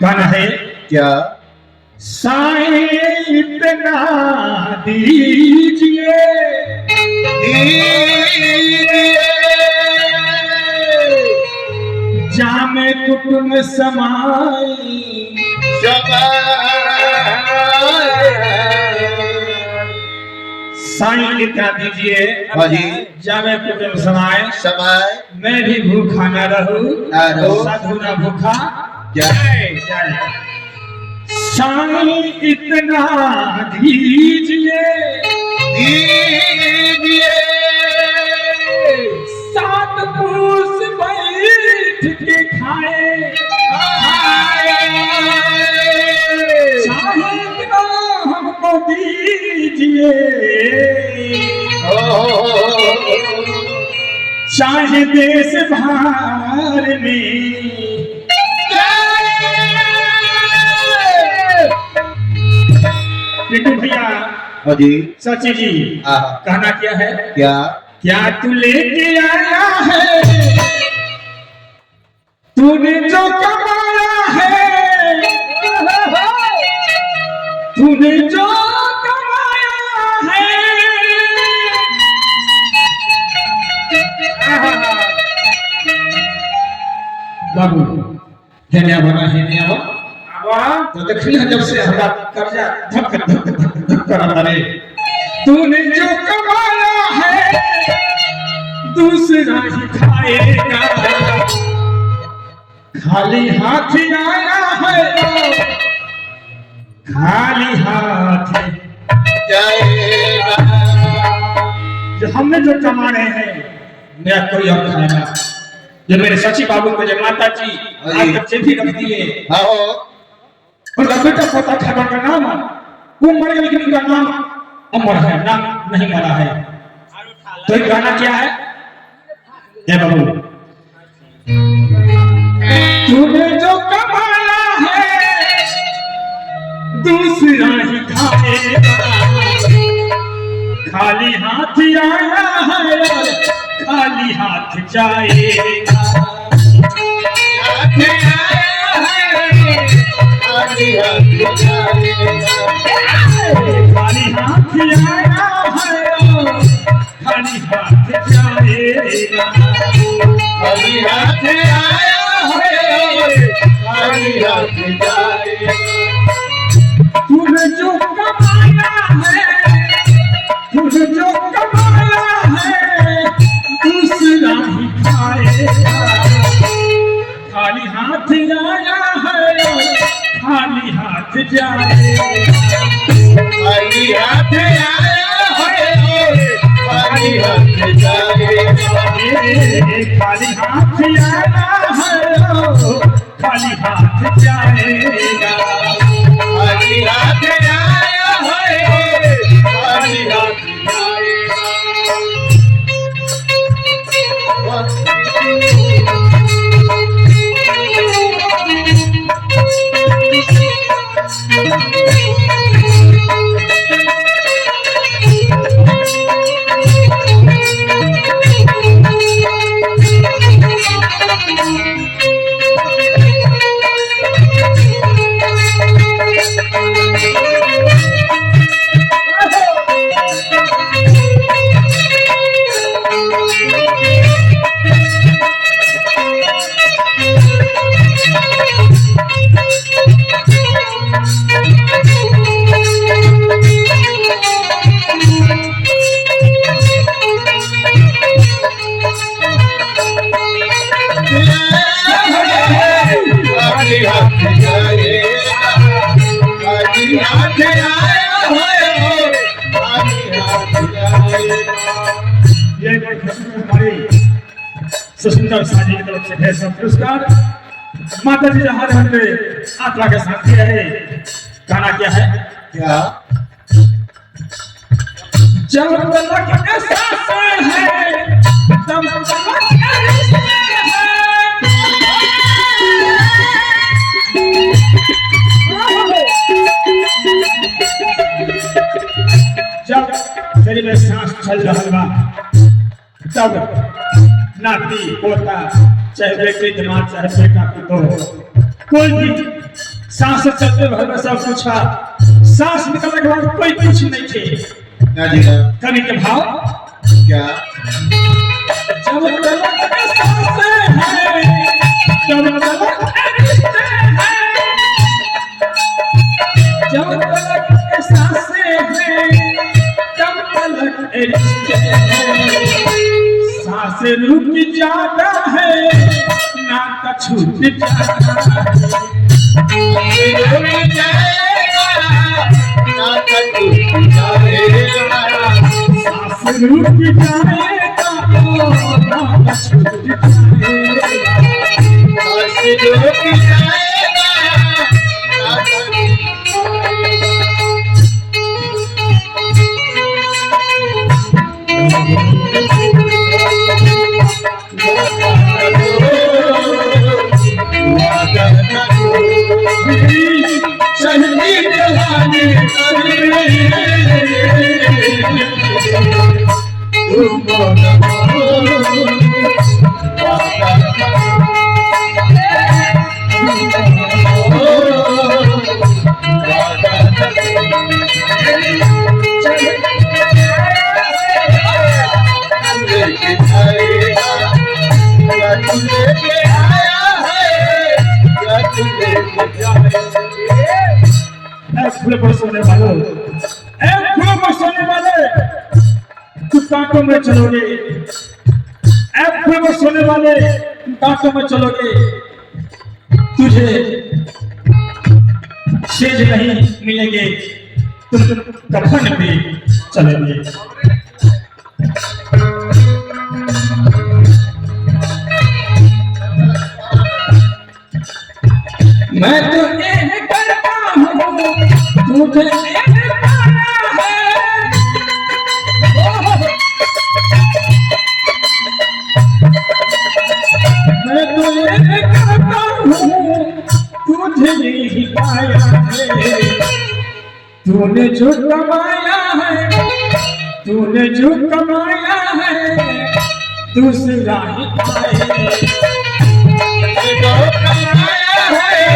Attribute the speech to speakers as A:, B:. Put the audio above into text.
A: गाना है
B: क्या?
A: साईं इतना दीजिए जामे कुटुंब समाई साईं इतना दीजिए जामे कुटुंब समाए मैं भी भूखा न रहूं साधु न भूखा जय जय साईं इतना दीजिए सात पुरुष बैठ के खाए साईं इतना हमको दीजिए चाहे देश भार में भैया
B: जी
A: सची जी कहना क्या है?
B: क्या
A: क्या तू लेके आया है तूने जो कमाया है तूने जो कमाया है बाबू है बना है तो देखिए जब से हमारा कर्जा धक धक धक धक कर रहे तूने जो कमाया है दूसरा ही खाएगा खाली हाथ आया है खाली हाथ जाएगा जो हमने जो कमा रहे हैं मेरा कोई और खाएगा जो मेरे सची बाबू को जो माता जी आज बच्चे भी रख दिए उनका बेटा पोता खाना का नाम वो मर गया लेकिन उनका नाम अमर है नाम नहीं मरा है तो ये गाना क्या है? जय बाबू तूने जो कमाया है दूसरा ही खाएगा खाली हाथ आया है खाली हाथ जाएगा खाली हाथ आया है खाली हाथ जाएगा खाली हाथ आया है खाली हाथ जाएगा तूने जो कमाया है तूने जो कमाया है दूसरा ही खाएगा खाली हाथ आया है खाली हाथ जाएगा खाली हाथ आया है खाली हाथ जाएगा खाली हाथ आया है खाली हाथ जाएगा खाली हाथ आया है खाली हाथ सुंदर साजी की तरफ से ढेर सारा पुरस्कार माता जी हर हर में आत्मा के साथ दिया है गाना क्या है?
B: क्या?
A: जब तलक एहसास है तब तलक रिश्ते हैं। जब शरीर में सांस चल रहा बा तब नाती पोता चाहे बेटे जमात चाहे बेटा पुतो कोई भी सांस चलते भर में सब कुछ है। सांस निकलने के बाद कोई कुछ नहीं थे। कवि के भाव
B: क्या?
A: जब तलक एहसास है तब तलक रिश्ते हैं। जब तलक एहसास है तब तलक रिश्ते हैं। सांस रुक जाता है नाता छूट जाता है। सांस रुक जाएगा नाता छूट फूलों पर सोने वाले तू कांटों में चलोगे। फूलों पर सोने वाले तू कांटों में चलोगे। तुझे सेज नहीं मिलेंगे तुम कफन में चलोगे। मैं तो एक करता हूँ तुझे एक पाना है। मैं तो एक करता हूँ तुझे नहीं पाया है। तूने जो कमाया है दूसरा ही पाए। जो कमाया है